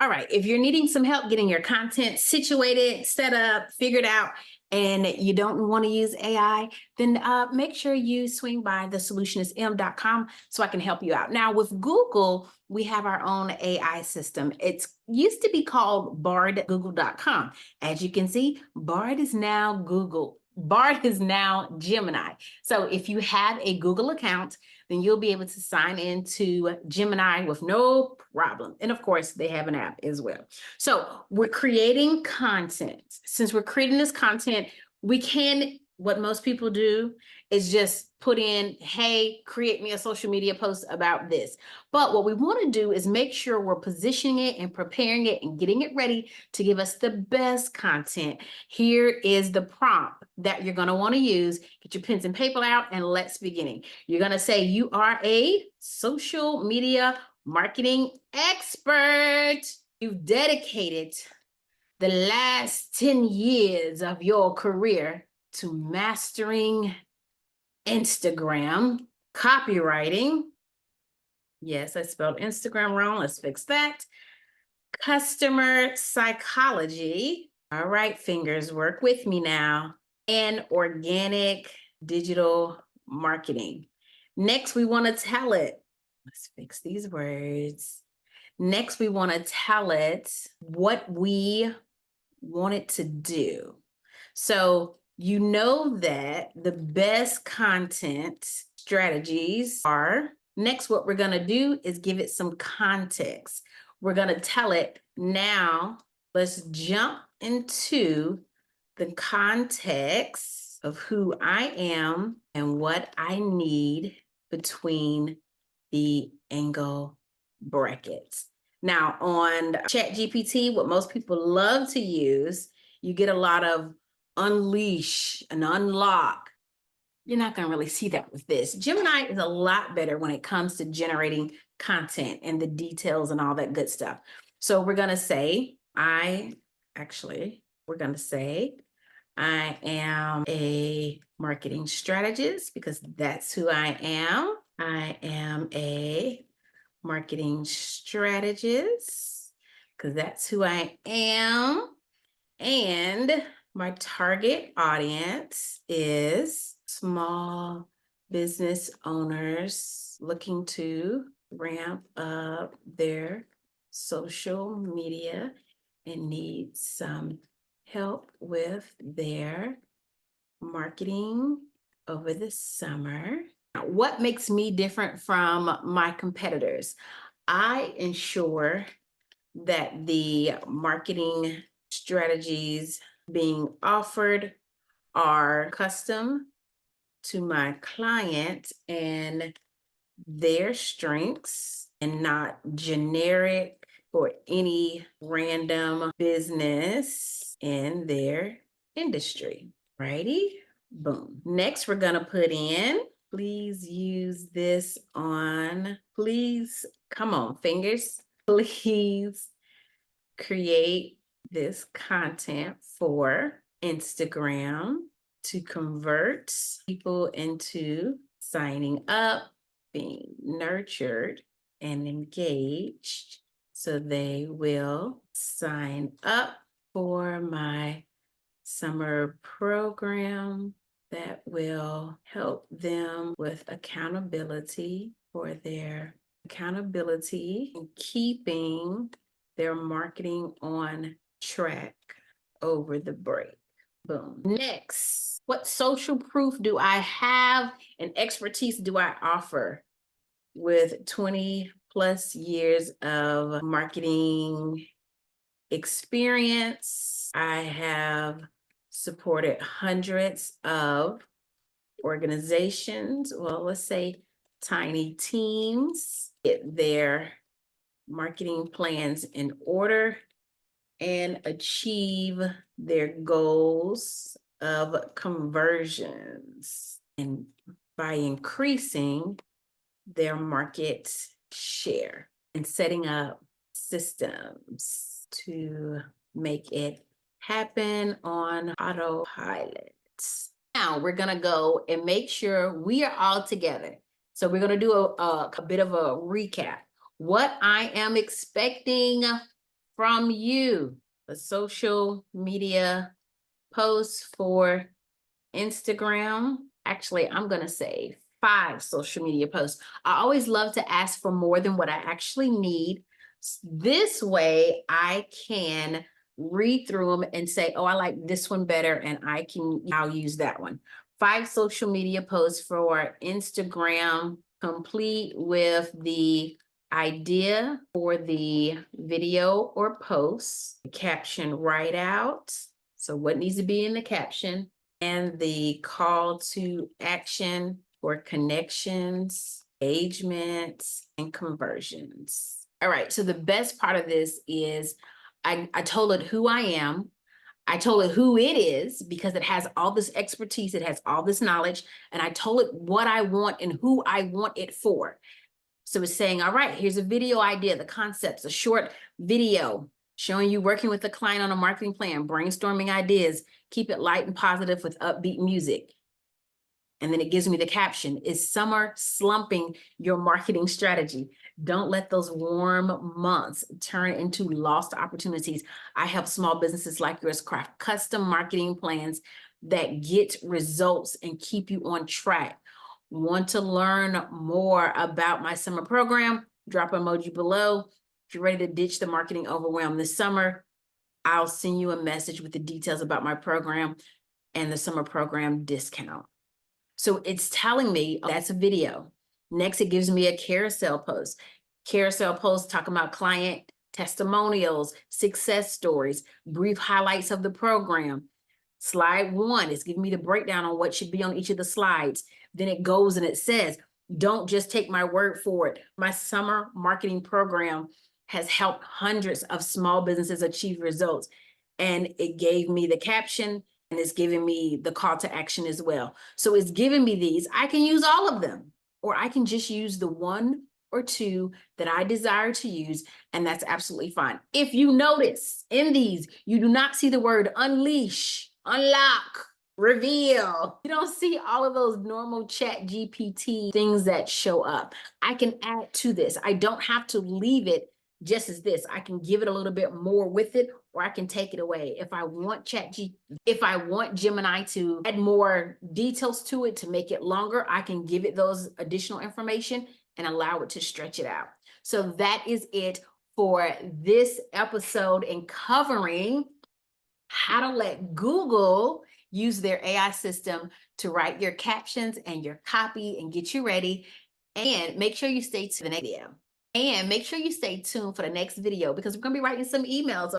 All right, if you're needing some help getting your content situated, set up, figured out, and you don't want to use AI, then make sure you swing by thesolutionistm.com so I can help you out. Now, with Google, we have our own AI system. It's used to be called bard.google.com. As you can see, Bard is now Google. Bard is now Gemini. So if you have a Google account, then you'll be able to sign into Gemini with no problem. And of course, they have an app as well. So we're creating content. Since we're creating this content, what most people do is just put in, hey, create me a social media post about this. But what we want to do is make sure we're positioning it and preparing it and getting it ready to give us the best content. Here is the prompt that you're going to want to use. Get your pens and paper out and let's begin. You're going to say you are a social media marketing expert. You've dedicated the last 10 years of your career to mastering Instagram, copywriting. Yes, I spelled Instagram wrong. Let's fix that. Customer psychology. All right, fingers, work with me now. And organic digital marketing. Next, we want to tell it. Let's fix these words. Next, we want to tell it what we want it to do. So you know that the best content strategies are, next what we're going to do is give it some context. We're going to tell it, now let's jump into the context of who I am and what I need between the angle brackets. Now on ChatGPT, what most people love to use, you get a lot of unleash and unlock. You're not going to really see that with this. Gemini is a lot better when it comes to generating content and the details and all that good stuff. So we're going to say, I am a marketing strategist because that's who I am. I am a marketing strategist because that's who I am. And my target audience is small business owners looking to ramp up their social media and need some help with their marketing over the summer. What makes me different from my competitors? I ensure that the marketing strategies being offered are custom to my client and their strengths and not generic for any random business in their industry. Righty? Boom. Next, we're going to put in, please use this on, please, come on, fingers, please create this content for Instagram to convert people into signing up, being nurtured and engaged so they will sign up for my summer program that will help them with accountability for their accountability and keeping their marketing on track over the break. Boom. Next, what social proof do I have and expertise do I offer with 20 plus years of marketing experience? I have supported hundreds of organizations, well, let's say tiny teams, get their marketing plans in order and achieve their goals of conversions and by increasing their market share and setting up systems to make it happen on autopilot. Now we're going to go and make sure we are all together. So we're going to do a bit of a recap. What I am expecting from you. The social media post for Instagram. Actually, I'm going to say 5 social media posts. I always love to ask for more than what I actually need. This way I can read through them and say, oh, I like this one better, and I'll use that one. 5 social media posts for Instagram, complete with the idea for the video or post, the caption write out. So what needs to be in the caption, and the call to action for connections, engagements, and conversions. All right, so the best part of this is I told it who I am. I told it who it is because it has all this expertise, it has all this knowledge, and I told it what I want and who I want it for. So it's saying, all right, here's a video idea, the concepts, a short video showing you working with a client on a marketing plan, brainstorming ideas, keep it light and positive with upbeat music. And then it gives me the caption, is summer slumping your marketing strategy? Don't let those warm months turn into lost opportunities. I help small businesses like yours craft custom marketing plans that get results and keep you on track. Want to learn more about my summer program? Drop an emoji below. If you're ready to ditch the marketing overwhelm this summer, I'll send you a message with the details about my program and the summer program discount. So it's telling me, oh, that's a video. Next, it gives me a carousel post. Carousel post talking about client testimonials, success stories, brief highlights of the program. Slide 1 is giving me the breakdown on what should be on each of the slides. Then it goes and it says, don't just take my word for it. My summer marketing program has helped hundreds of small businesses achieve results. And it gave me the caption, and it's giving me the call to action as well. So it's giving me these. I can use all of them, or I can just use the 1 or 2 that I desire to use, and that's absolutely fine. If you notice in these, you do not see the word unleash, unlock, reveal. You don't see all of those normal ChatGPT things that show up. I can add to this. I don't have to leave it just as this. I can give it a little bit more with it, or I can take it away. If I want Gemini to add more details to it to make it longer, I can give it those additional information and allow it to stretch it out. So that is it for this episode in covering how to let Google use their AI system to write your captions and your copy and get you ready. And make sure you stay tuned for the next video. And make sure you stay tuned for the next video, because we're going to be writing some emails